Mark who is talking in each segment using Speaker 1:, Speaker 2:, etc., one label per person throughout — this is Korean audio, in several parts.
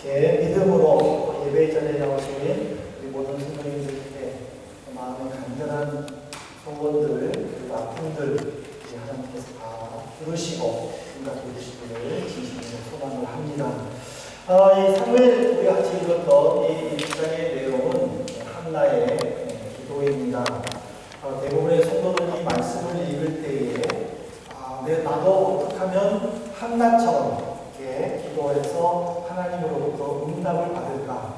Speaker 1: 이렇게 믿음으로 예배 전에 나오신 우리 모든 성도님들께 마음의 간절한 소원들 그리고 아픔들 하나님께서 다 들으시고 응답해 주시기를 진심으로 소망을 합니다. 이 사무엘 우리가 같이 읽었던 이 1장의 내용은 한나의 기도입니다. 대부분의 성도들이 말씀을 읽을 때에 나도 어떻게 하면 한나처럼 이렇게 기도해서 하나님으로부터 응답을 받을까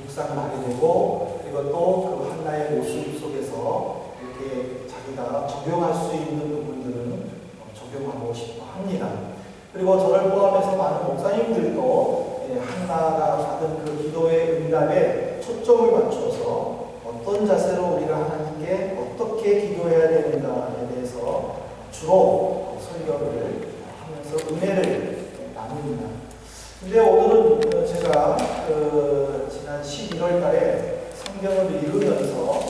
Speaker 1: 묵상을 하게 되고, 그리고 또 그 한나의 모습 속에서 이렇게 자기가 적용할 수 있는 부분들은 적용하고 싶어 합니다. 그리고 저를 포함해서 많은 목사님들도 한나가 받은 그 기도의 응답에 초점을 맞춰서 어떤 자세로 우리가 하나님께 어떻게 기도해야 되는가에 대해서 주로 설교를 하면서 은혜를 나눕니다. 근데 오늘은 제가 지난 11월 달에 성경을 읽으면서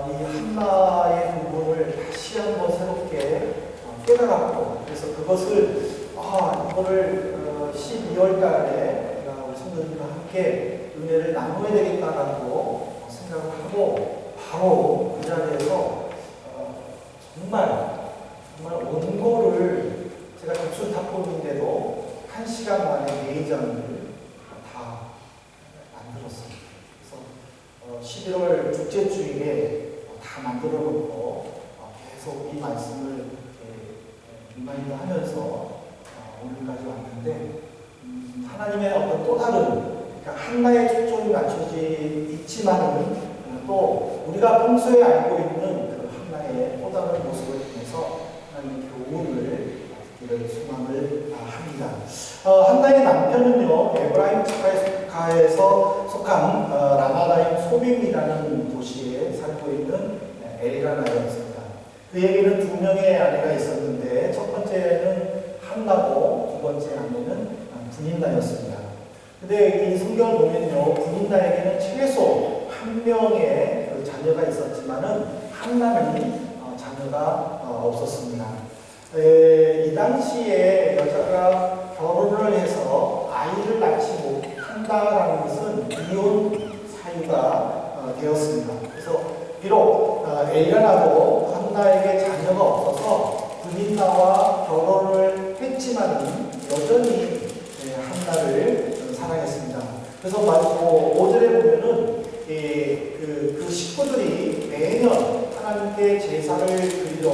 Speaker 1: 이 한나의 부분을 다시 한번 새롭게 깨달았고, 그래서 그것을 이거를 12월 달에 우리 성도님과 함께 은혜를 나눠야 되겠다라고 생각을 하고, 바로 그 자리에서 정말 원고를 제가 접수탁본인데도 1시간 만에 4장을 다 만들었어요. 그래서 11월 둘째 주일에 다 만들어 놓고 계속 이 말씀을 리마인드 하면서 오늘까지 왔는데, 하나님의 어떤 또 다른, 그러니까 한나의 초점이 맞춰지 있지만은 또 우리가 평소에 알고 있는 그 한나의 또 다른 모습을 통해서 하나님의 교훈을 듣기를 소망을 합니다. 한나의 남편은요, 에브라임 지파에서 속한 라마다임 소빔이라는 도시에 살고 있는 엘가나였습니다. 그에게는 2명의 아내가 있었는데 첫 번째는 한나고 두 번째 아내는 분인나였습니다. 근데 이 성경을 보면요, 분인나에게는 최소 1명의 그 자녀가 있었지만은 한나는 자녀가 없었습니다. 이 당시에 여자가 결혼을 해서 아이를 낳지 못한다라는 것은 이혼 사유가 되었습니다. 그래서 비록 엘가나도 한나에게 자녀가 없어서 분인나와 결혼을 했지만 여전히 한나를 사랑했습니다. 그래서 5절에 보면은 그 식구들이 매년 하나님께 제사를 드리러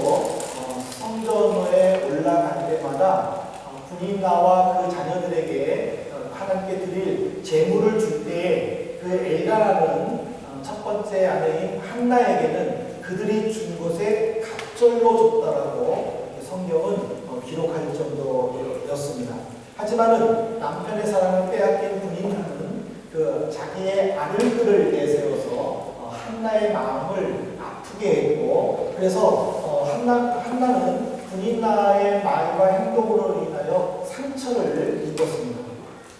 Speaker 1: 성전에 올라갈 때마다 분인나와 그 자녀들에게 하나님께 드릴 제물을 줄 때에 그 엘가나는 첫 번째 아내인 한나에게는 그들이 준 것에 갑절로 줬다라고 성경은 기록할 정도였습니다. 하지만은 남편의 사랑을 빼앗긴 분인나는 그 자기의 아들들을 내세워서 한나의 마음을 아프게 했고, 그래서 한나는 분인나의 말과 행동으로 인하여 상처를 입었습니다.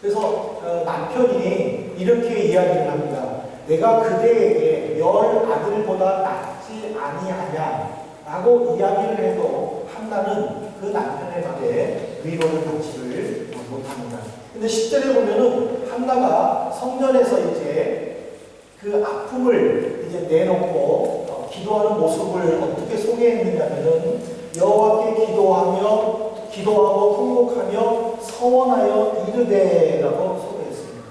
Speaker 1: 그래서 남편이 이렇게 이야기를 합니다. 내가 그대에게 10 아들보다 낫지 아니하냐 라고 이야기를 해도 한나는 그 남편의 말에 위로를 받지를 못합니다. 근데 10절에 보면은 한나가 성전에서 이제 그 아픔을 이제 내놓고 기도하는 모습을 어떻게 소개했느냐면은 여호와께 기도하고 통곡하며 서원하여 이르되라고 소개했습니다.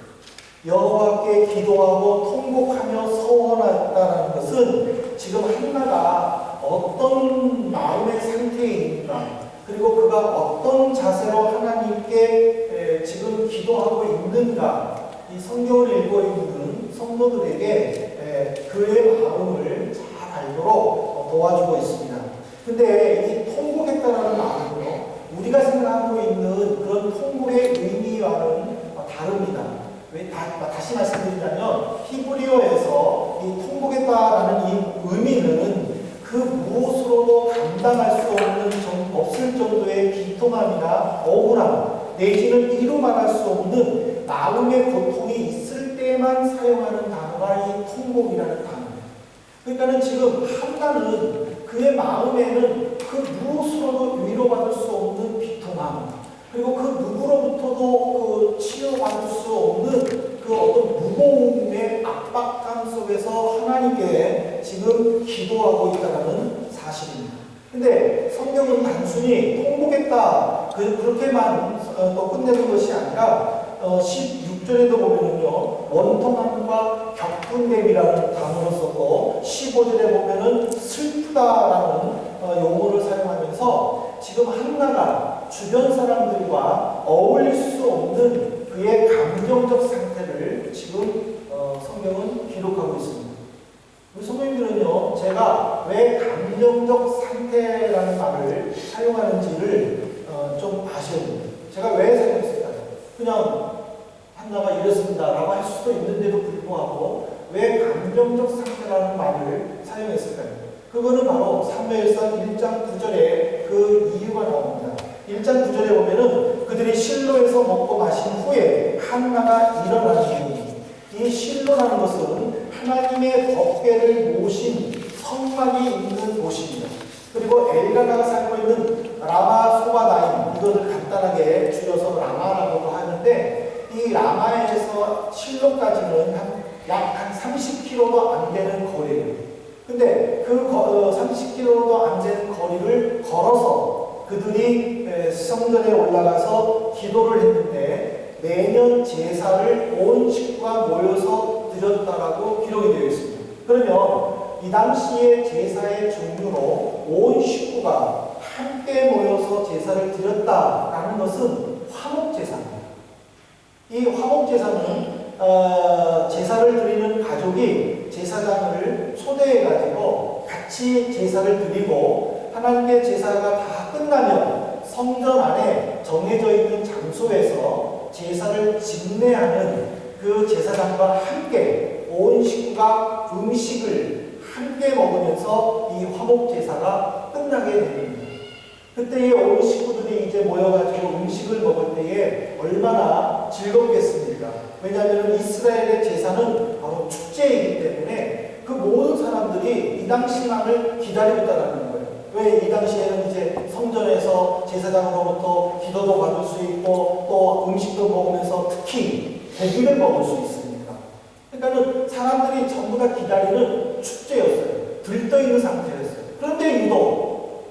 Speaker 1: 여호와께 기도하고 통곡하며 서원했다는 것은 지금 한나가 어떤 마음의 상태에 있는가, 그리고 그가 어떤 자세로 하나님께 지금 기도하고 있는가, 이 성경을 읽고 있는 성도들에게 그의 마음을 잘 알도록 도와주고 있습니다. 근데 이 통곡했다라는 말은요, 우리가 생각하고 있는 그런 통곡의 의미와는 다릅니다. 다시 말씀드리자면 히브리어에서 이 통곡했다라는 이 의미는 그 무엇으로도 감당할 수 없을 정도의 비통함이나 억울함, 내지는 이루 말할 수 없는 마음의 고통이 있을 때만 사용하는 단어가 이 통곡이라는 단어입니다. 그러니까는 지금 한나는 그의 마음에는 그 무엇으로도 위로받을 수 없는 비통함, 그리고 그 누구로부터도 치유받을 수 없는 속에서 하나님께 지금 기도하고 있다는 사실입니다. 근데 성경은 단순히 통곡했다 그렇게만 또 끝내는 것이 아니라 16절에도 보면은요, 원통함과 격분됨이라는 단어를 썼고 15절에 보면은 슬프다라는 용어를 사용하면서 지금 한나가 주변 사람들과 어울릴 수 없는 그의 감정적 상태를 지금 성경은 기록하고 있습니다. 우리 성도님들은요, 제가 왜 감정적 상태라는 말을 사용하는지를 좀 아셔야 됩니다. 제가 왜 사용했을까요? 그냥 한나가 이랬습니다 라고 할 수도 있는데도 불구하고 왜 감정적 상태라는 말을 사용했을까요? 그거는 바로 사무엘상 1장 9절에 그 이유가 나옵니다. 1장 9절에 보면은 그들이 실로에서 먹고 마신 후에 한나가 일어나는 이유입니다. 이 실로라는 것은 하나님의 법궤를 모신 성막이 있는 곳입니다. 그리고 엘가나가 살고 있는 라마 소바다임, 이것을 간단하게 줄여서 라마라고도 하는데, 이 라마에서 실로까지는 약 한 30km도 안 되는 거리예요. 근데 그 30km도 안 되는 거리를 걸어서 그들이 성전에 올라가서 기도를 했는데 매년 제사를 온 식구가 모여서 드렸다라고 기록이 되어 있습니다. 그러면 이 당시의 제사의 종류로 온 식구가 함께 모여서 제사를 드렸다라는 것은 화목제사입니다. 이 화목제사는 제사를 드리는 가족이 제사장을 초대해가지고 같이 제사를 드리고 하나님께 제사가 다 끝나면 성전 안에 정해져 있는 장소에서 제사를 집례하는 그 제사장과 함께 온 식구가 음식을 함께 먹으면서 이 화목제사가 끝나게 됩니다. 그때의 온 식구들이 이제 모여가지고 음식을 먹을 때에 얼마나 즐겁겠습니까? 왜냐하면 이스라엘의 제사는 바로 축제이기 때문에 그 모든 사람들이 이 당시만을 기다리고 있다는 거예요. 왜 이 당시에는 이제 성전에서 제사장으로부터 기도도 받을 수 있고 또 음식도 먹으면서 특히 고기를 먹을 수 있으니까. 그러니까는 사람들이 전부 다 기다리는 축제였어요. 들떠있는 상태였어요. 그런데 유독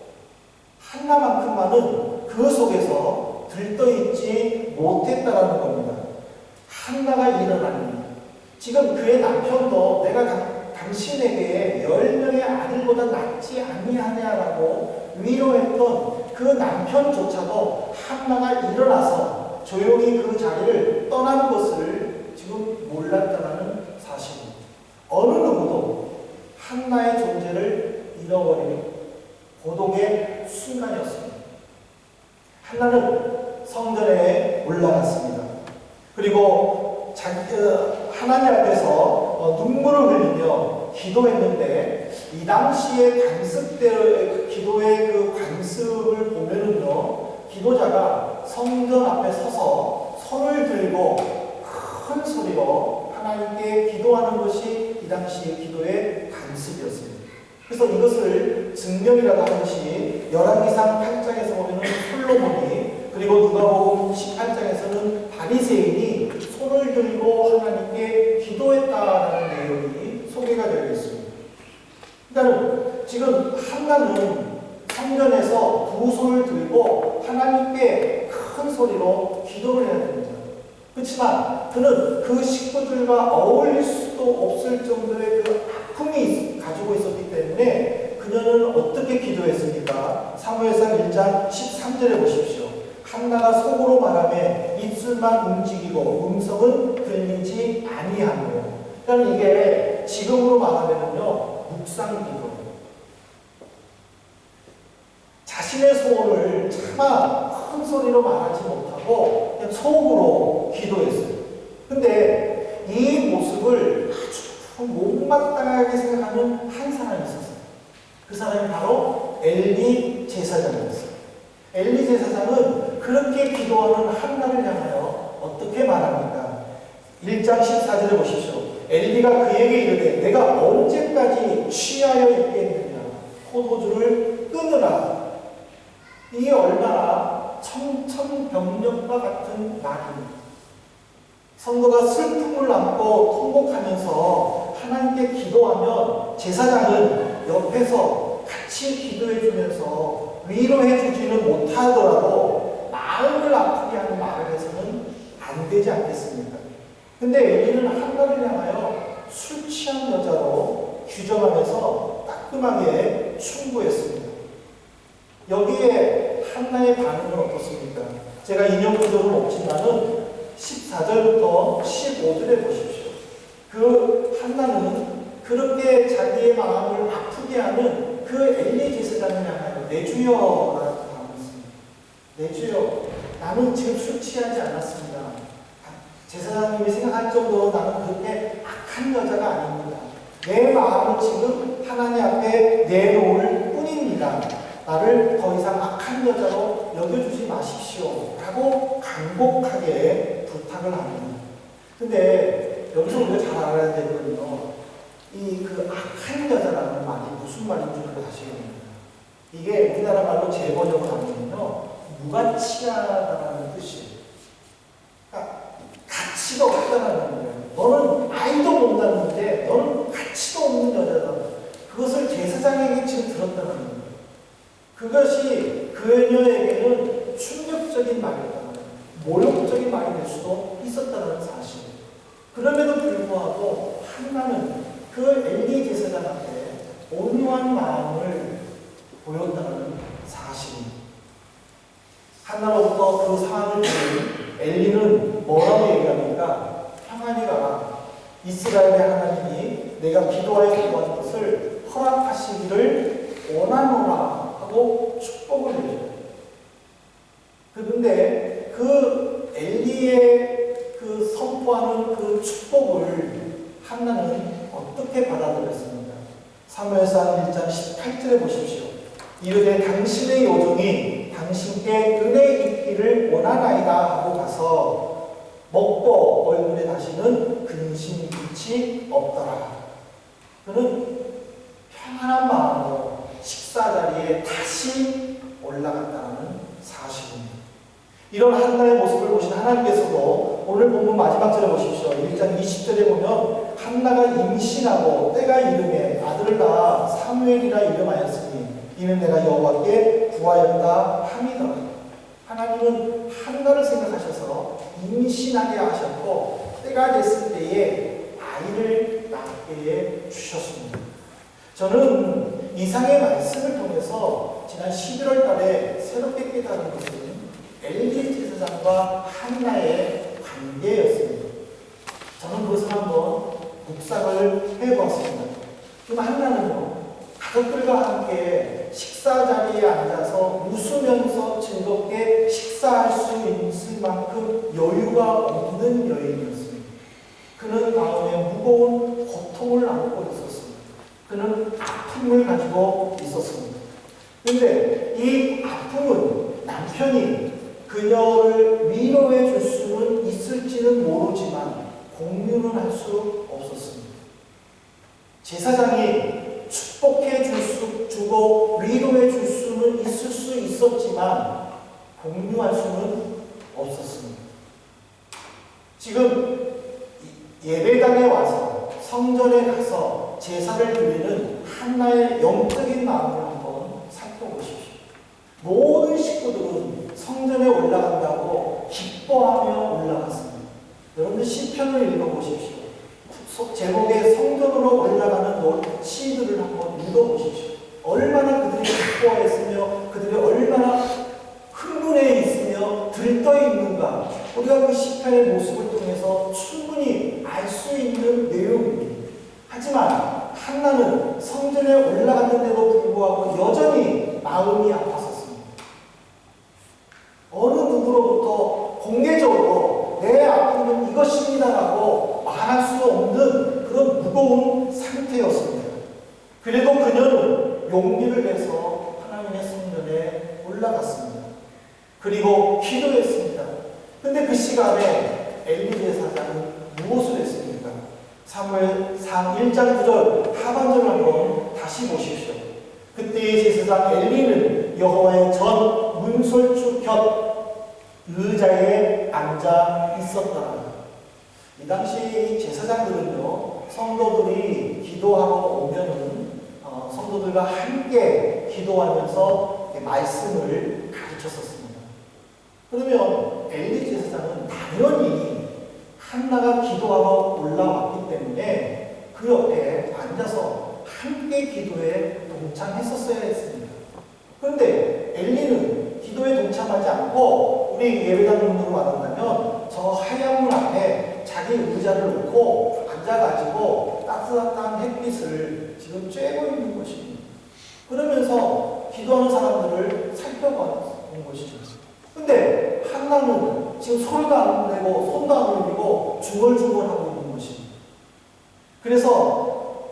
Speaker 1: 한나만큼만은 그 속에서 들떠있지 못했다라는 겁니다. 한나가 일어나니 지금 그의 남편도 내가 당신에게 10명의 아들보다 낫지 아니하냐라고 위로했던 그 남편조차도 한나가 일어나서 조용히 그 자리를 떠난 것을 지금 몰랐다는 사실입니다. 어느 누구도 한나의 존재를 잃어버리는 고독의 순간이었습니다. 한나는 성전에 올라갔습니다. 그리고 하나님 앞에서 눈물을 흘리며 기도했는데 이 당시의 관습대로의 기도의 그 관습을 보면은요, 기도자가 성전 앞에 서서 손을 들고 큰 소리로 하나님께 기도하는 것이 이 당시의 기도의 관습이었습니다. 그래서 이것을 증명이라고 하는 것이 열왕기상 8장에서 보면은 솔로몬이, 그리고 누가복음 18장에서는 바리새인이 손을 들고 하나님께 기도했다라는 내용이 소개가 되어 있습니다. 그러니까 지금 한나는 성전에서 두 손을 들고 하나님께 큰 소리로 기도를 해야 됩니다. 그렇지만 그는 그 식구들과 어울릴 수도 없을 정도의 그 아픔이 가지고 있었기 때문에 그녀는 어떻게 기도했습니까? 사무엘상 1장 13절에 보십시오. 한나가 속으로 말하며 입술만 움직이고 음성은 들리지 아니하며. 그러니까 이게 지금으로 말하면요, 묵상기도. 자신의 소원을 차마 큰 소리로 말하지 못하고 그냥 속으로 기도했어요. 근데 이 모습을 아주 못마땅하게 생각하는 한 사람이 있었어요. 그 사람이 바로 엘리 제사장이었어요. 엘리 제사장은 그렇게 기도하는 한나를 향하여 어떻게 말합니까? 1장 14절에 보십시오. 엘리가 그에게 이르되 내가 언제까지 취하여 있겠느냐? 포도주를 끊으라. 이게 얼마나 청천벽력과 같은 말입니다. 성도가 슬픔을 안고 통곡하면서 하나님께 기도하면 제사장은 옆에서 같이 기도해 주면서 위로해 주지는 못하더라도 마음을 아프게 하는 말을 해서는 안 되지 않겠습니까? 근데 엘리는 한나를 향하여 술 취한 여자로 규정하면서 따끔하게 충고했습니다. 여기에 한나의 반응은 어떻습니까? 제가 인용 구조는 없지만은 14절부터 15절에 보십시오. 그 한나는 그렇게 자기의 마음을 아프게 하는 그 엘리 제사장을 향하여 내 주여라고 말했습니다. 내 주여, 나는 지금 술 취하지 않았습니다. 제사장님이 생각할 정도로 나는 그렇게 악한 여자가 아닙니다. 내 마음을 지금 하나님 앞에 내놓을 뿐입니다. 나를 더 이상 악한 여자로 여겨주지 마십시오. 라고 간곡하게 부탁을 합니다. 근데 여기서 우리가 잘 알아야 되거든요. 이 그 악한 여자라는 말이 무슨 말인 줄을 아셔야 됩니다. 이게 우리나라 말로 재번역을 하면요, 무가치하다라는 뜻이에요. 그러니까 가치가 없다라는 거예요. 너는 아이도 못 낳는데 너는 가치도 없는 여자다. 그것을 제사장에게 지금 들었다는 거예요. 그것이 그녀에게는 충격적인 말이었다. 모욕적인 말이 될 수도 있었다는 사실. 그럼에도 불구하고 한나는 그 엘리 제사장한테 온유한 마음을 보였다는 사실입니다. 한나로부터 그 상황을 들은 엘리는 뭐라고 얘기합니까? 평안히 가라. 이스라엘의 하나님이 내가 기도하여 구한 것을 허락하시기를 원하노라 하고 축복을 해줘요. 그런데 그 엘리의 그 선포하는 그 축복을 한나는 어떻게 받아들였습니까? 사무엘상 1장 18절에 보십시오. 이르되 당신의 요종이 당신께 은혜 있기를 원하나이다 하고 가서 먹고 얼굴에 다시는 근심 빛이 없더라. 그는 평안한 마음으로 식사 자리에 다시 올라갔다는 사실입니다. 이런 한나의 모습을 보신 하나님께서도 오늘 본문 마지막 절에 보십시오. 1장 20절에 보면 한나가 임신하고 때가 이름에 아들을 낳아 사무엘이라 이름하였으니 이는 내가 여호와께 구하였다 함이더라. 하나님은 한나를 생각하셔서 임신하게 하셨고 때가 됐을 때에 아이를 낳게 해 주셨습니다. 저는 이상의 말씀을 통해서 지난 11월 달에 새롭게 깨달은 것은 엘리 제사장과 한나의 관계였습니다. 저는 그것을 한번 묵상을 해보았습니다. 그럼 한나는요, 가족들과 함께 식사 자리에 앉아서 웃으면서 즐겁게 식사할 수 있을 만큼 여유가 없는 여인이었습니다. 그는 마음에 무거운 고통을 안고 있었습니다. 그는 아픔을 가지고 있었습니다. 그런데 이 아픔은 남편이 그녀를 위로해 줄 수는 있을지는 모르지만 공유는 할 수 없었습니다. 제사장이 축복해 주고 위로해 줄 수는 있을 수 있었지만 공유할 수는 없었습니다. 지금 예배당에 와서 성전에 가서 제사를 드리는 한나의 영적인 마음을 한번 살펴보십시오. 모든 식구들은 성전에 올라간다고 기뻐하며 올라갔습니다. 여러분들 시편을 읽어보십시오. 제목에 성전으로 올라가는 시들을 한번 읽어보십시오. 얼마나 그들이 기뻐했으며 그들이 얼마나 흥분해 있으며 들떠 있는가, 우리가 그 시편의 모습을 통해서 충분히 알 수 있는 내용입니다. 하지만 한나는 성전에 올라갔는데도 불구하고 여전히 마음이 아팠었습니다. 어느 누구로부터 공개적으로 내 아픔은 이것입니다라고 말할 수 없는 그런 무거운 상태였습니다. 그래도 그녀는 용기를 내서 하나님의 성전에 올라갔습니다. 그리고 기도했습니다. 근데 그 시간에 엘리 제사장은 무엇을 했습니까? 사무엘상 1장 9절 하반절을 한번 다시 보십시오. 그때의 제사장 엘리는 여호와의 전 문설주 곁 의자에 앉아 있었더라. 당시 제사장들은요, 성도들이 기도하러 오면은 성도들과 함께 기도하면서 말씀을 가르쳤었습니다. 그러면 엘리 제사장은 당연히 한나가 기도하러 올라왔기 때문에 그 옆에 앉아서 함께 기도에 동참했었어야 했습니다. 그런데 엘리는 기도에 동참하지 않고 우리 예배당 문으로 말한다면 저 하얀 문 앞에 자기 의자를 놓고 앉아가지고 따뜻한 햇빛을 지금 쬐고 있는 것입니다. 그러면서 기도하는 사람들을 살펴보는 것이죠. 근데 한나는 지금 소리도 안 내고 손도 안 올리고 중얼중얼하고 있는 것입니다. 그래서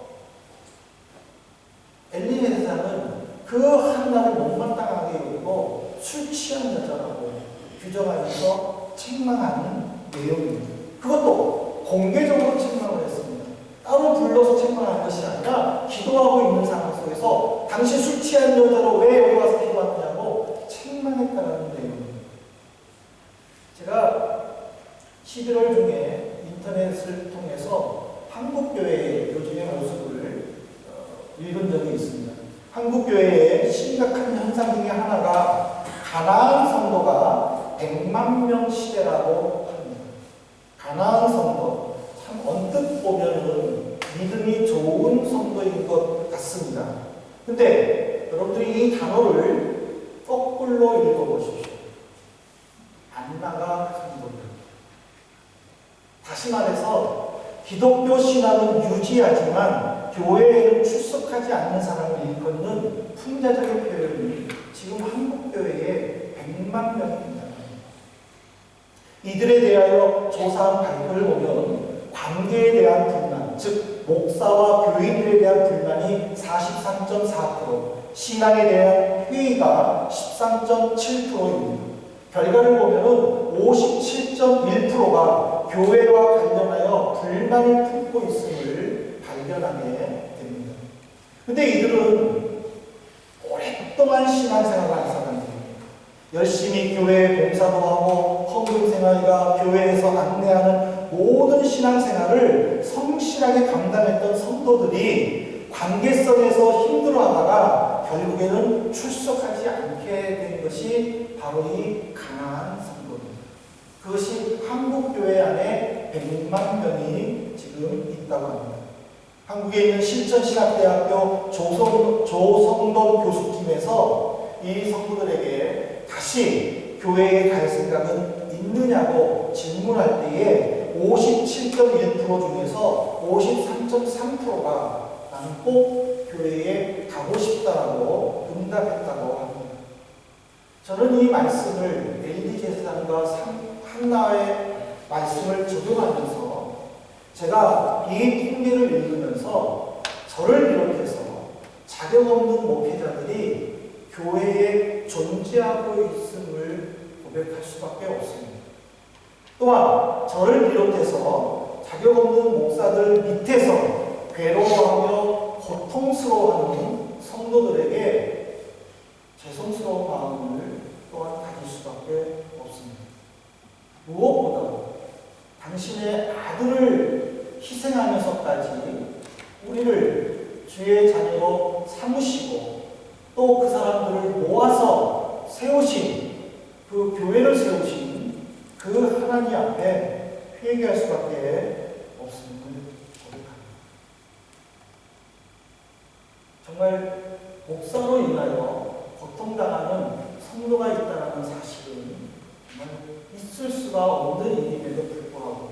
Speaker 1: 엘리 제사장은 그 한나를 못마땅하게 여기고 술 취한 여자라고 규정하면서 책망하는 내용입니다. 그것도 공개적으로 책망을 했습니다. 따로 불러서 책망한 것이 아니라 기도하고 있는 상황 속에서 당신 술 취한 여자로 왜 여기 와서 기도하느냐고 책망했다는 내용입니다. 제가 11월 중에 인터넷을 통해서 한국교회의 요즘의 모습을 읽은 적이 있습니다. 한국교회의 심각한 현상 중에 하나가 가나안 성도가 100만 명 시대라고 합니다. 가나안 성도, 참 언뜻 보면은 믿음이 좋은 성도인 것 같습니다. 근데 여러분들이 이 단어를 거꾸로 읽어보십시오. 안나가 성도들. 다시 말해서 기독교 신앙은 유지하지만 교회에는 출석하지 않는 사람을 일컫는 풍자적인 표현이 지금 한국교회에 100만 명입니다. 이들에 대하여 조사한 발표를 보면 관계에 대한 불만, 즉 목사와 교인들에 대한 불만이 43.4%, 신앙에 대한 회의가 13.7%입니다. 결과를 보면 57.1%가 교회와 관련하여 불만을 품고 있음을 발견하게 됩니다. 근데 이들은 오랫동안 신앙생활을 한 사람들입니다. 열심히 교회에 봉사도 하고 헌금생활과 교회에서 안내하는 모든 신앙생활을 성실하게 감당했던 성도들이 관계성에서 힘들어하다가 결국에는 출석하지 않게 된 것이 바로 이 가나안 성도입니다. 그것이 한국교회 안에 100만 명이 지금 있다고 합니다. 한국에 있는 실천신학대학교 조성돈 교수팀에서 이 성도들에게 다시 교회에 갈 생각은 있느냐고 질문할 때에 57.1% 중에서 53.3%가 나는 꼭 교회에 가고 싶다라고 응답했다고 합니다. 저는 이 말씀을 엘리 제사장과 한나의 말씀을 적용하면서 제가 이 통계를 읽으면서 저를 비롯해서 자격 없는 목회자들이 교회에 존재하고 있음을 고백할 수밖에 없습니다. 또한 저를 비롯해서 자격 없는 목사들 밑에서 괴로워하며 고통스러워하는 성도들에게 죄송스러운 마음을 또한 가질 수밖에 없습니다. 무엇보다 당신의 아들을 희생하면서까지 우리를 주의 자녀로 삼으시고 또 그 사람들을 모아서 세우신 그 교회를 세우신 그 하나님 앞에 회개할 수밖에 없음을 고백합니다. 정말 목사로 인하여 고통당하는 성도가 있다는 사실은 정말 있을 수가 없는 일임에도 불구하고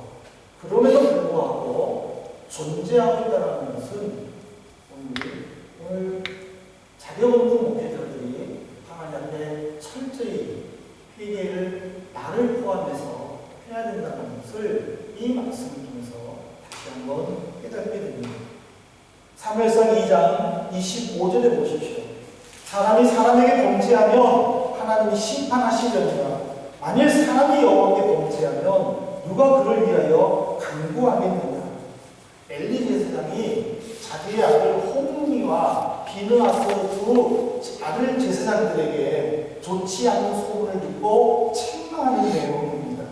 Speaker 1: 그럼에도 불구하고 존재하고 있다는 것은 오늘 자격 없는 목회자들이 하나님 앞에 철저히 회개를 나를 포함해서 해야 된다는 것을 이 말씀을 통해서 다시 한번 깨닫게 됩니다. 사무엘상 2장 25절에 보십시오. 사람이 사람에게 범죄하면 하나님이 심판하시려니와 만일 사람이 여호와께 범죄하면 누가 그를 위하여 간구하겠느냐. 엘리 제사장이 자기의 아들 호므니와 비느하스 두 아들 제사장들에게 좋지 않은 소문을 듣고 책망하는 내용입니다.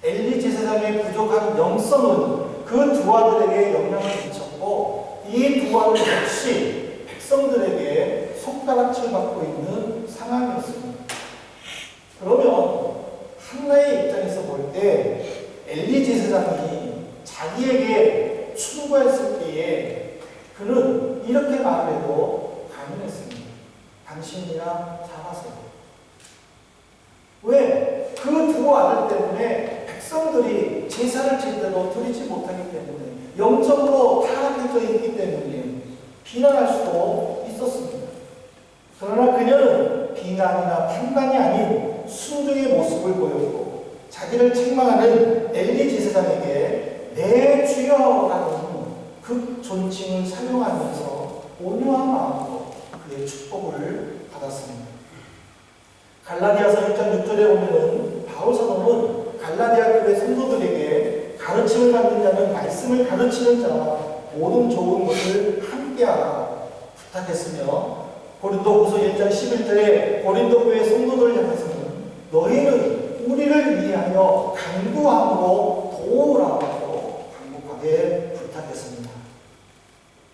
Speaker 1: 엘리 제사장의 부족 부족한 영성은 그 두 아들에게 영향을 미쳤고 이 두 아들 역시 백성들에게 손가락질 받고 있는 상황이었습니다. 그러면 한나의 입장에서 볼 때 엘리 제사장이 자기에게 충고했을 때에 그는 이렇게 말을 해도 가능했습니다. 당신이나 잡아서. 왜? 그 두 아들 때문에 백성들이 제사를 제대로 드리지 못하기 때문에 영적으로 타락해져 있기 때문에 비난할 수도 있었습니다. 그러나 그녀는 비난이나 판단이 아닌 순종의 모습을 보였고 자기를 책망하는 엘리 제사장에게 내 주여라는 그 존칭을 사용하면서 온유한 마음으로 그의 축복을 받았습니다. 갈라디아서 1장 6절에 보면은 바울 사도는 갈라디아 교회 성도들에게 가르침을 받는 자는 말씀을 가르치는 자와 모든 좋은 것을 함께하라 부탁했으며 고린도후서 1장 11절에 고린도 교회 성도들을 향해서는 너희는 우리를 위하여 간구함으로 도우라고 간곡하게 부탁했습니다.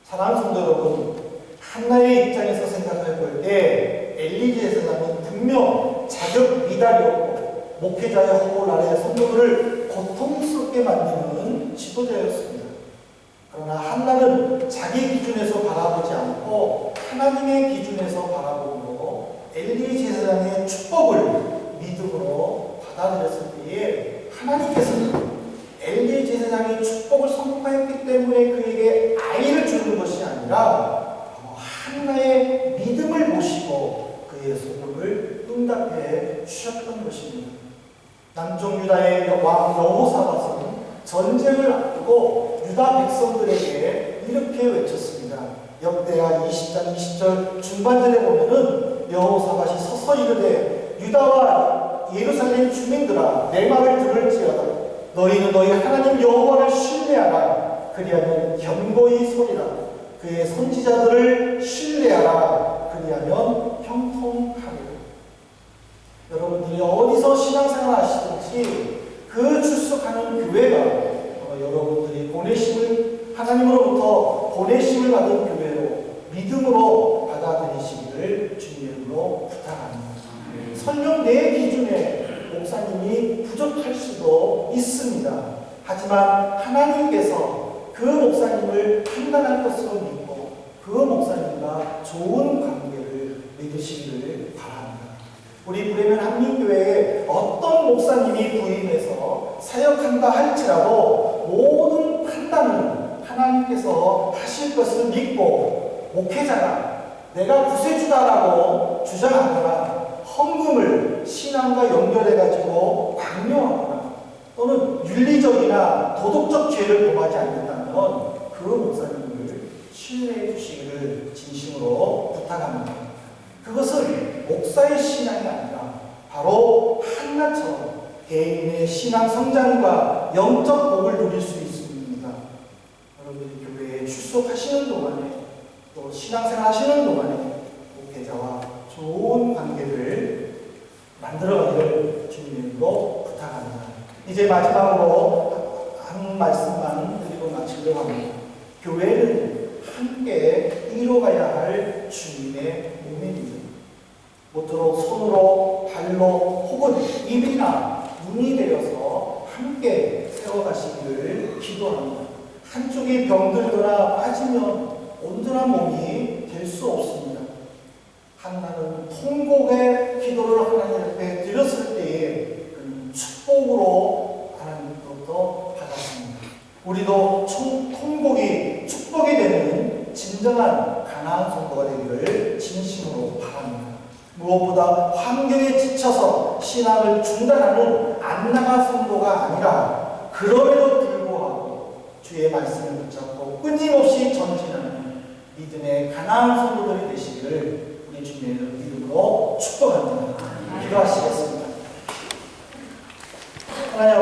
Speaker 1: 사랑하는 성도 여러분, 한나의 입장에서 생각해 볼 때 엘리 제사장은 분명 자격 미달이었고 목회자의 허물 아래 성도들을 고통스럽게 만드는 지도자였습니다. 그러나 한나는 자기 기준에서 바라보지 않고 하나님의 기준에서 바라보고 엘리 제사장의 축복을 믿음으로 받아들였을 때에 하나님께서는 엘리 제사장이 축복을 선포했기 때문에 그에게 아이를 주는 것이 아니라 한나의 믿음을 보시고 그의 소원을 응답해 주셨던 것입니다. 남쪽 유다의 왕 여호사밧은 전쟁을 앞두고 유다 백성들에게 이렇게 외쳤습니다. 역대하 20장 20절 중반절에 보면은 여호사밧이 서서 이르되 유다와 예루살렘 주민들아 내 말을 들을지어다. 너희는 너희 하나님 여호와를 신뢰하라. 그리하면 견고히 서리라. 그의 선지자들을 신뢰하라. 그리하면 형통하리라. 여러분들이 어디서 신앙생활 하시든지 그 출석하는 교회가 여러분들이 보내심을 하나님으로부터 보내심을 받은 교회로 믿음으로 받아들이시기를 주님으로 부탁합니다. 설령 내 기준에 목사님이 부족할 수도 있습니다. 하지만 하나님께서 그 목사님을 판단할 것으로 믿고 그 목사님과 좋은 관계를 맺으시기를 바랍니다. 우리 브레멘 한민교회에 어떤 목사님이 부임해서 사역한다 할지라도 모든 판단은 하나님께서 하실 것을 믿고 목회자가 내가 구세주다라고 주장하거나 헌금을 신앙과 연결해가지고 강요하거나 또는 윤리적이나 도덕적 죄를 범하지 않는다면 그 목사님을 신뢰해 주시기를 진심으로 부탁합니다. 그것은 목사의 신앙이 아니라 바로 한나처럼 개인의 신앙 성장과 영적 복을 누릴 수 있습니다. 여러분이 교회에 출석하시는 동안에 또 신앙생활 하시는 동안에 목회자와 좋은 관계를 만들어가기를 주님으로 부탁합니다. 이제 마지막으로 한 말씀만 드리고 마치려고 합니다. 교회는 함께 이뤄가야 할 주님의 몸입니다. 모쪼록 손으로 발로 혹은 입이나 눈이 되어서 함께 세워가시기를 기도합니다. 한쪽이 병들거나 빠지면 온전한 몸이 될 수 없습니다. 한나는 통곡의 기도를 하나님 앞에 드렸을 때에 그는 축복으로 하나님으로부터 받았습니다. 우리도 통곡이 축복이 되는 진정한 가나안 성도가 되기를 진심으로 바랍니다. 무엇보다 환경에 지쳐서 신앙을 중단하는 안나가 성도가 아니라 그럼에도 불구하고 주의 말씀을 붙잡고 끊임없이 전진하는 믿음의 가나안 성도들이 되시기를 우리 주님의 이름으로 축복합니다. 기도하시겠습니다. 하나님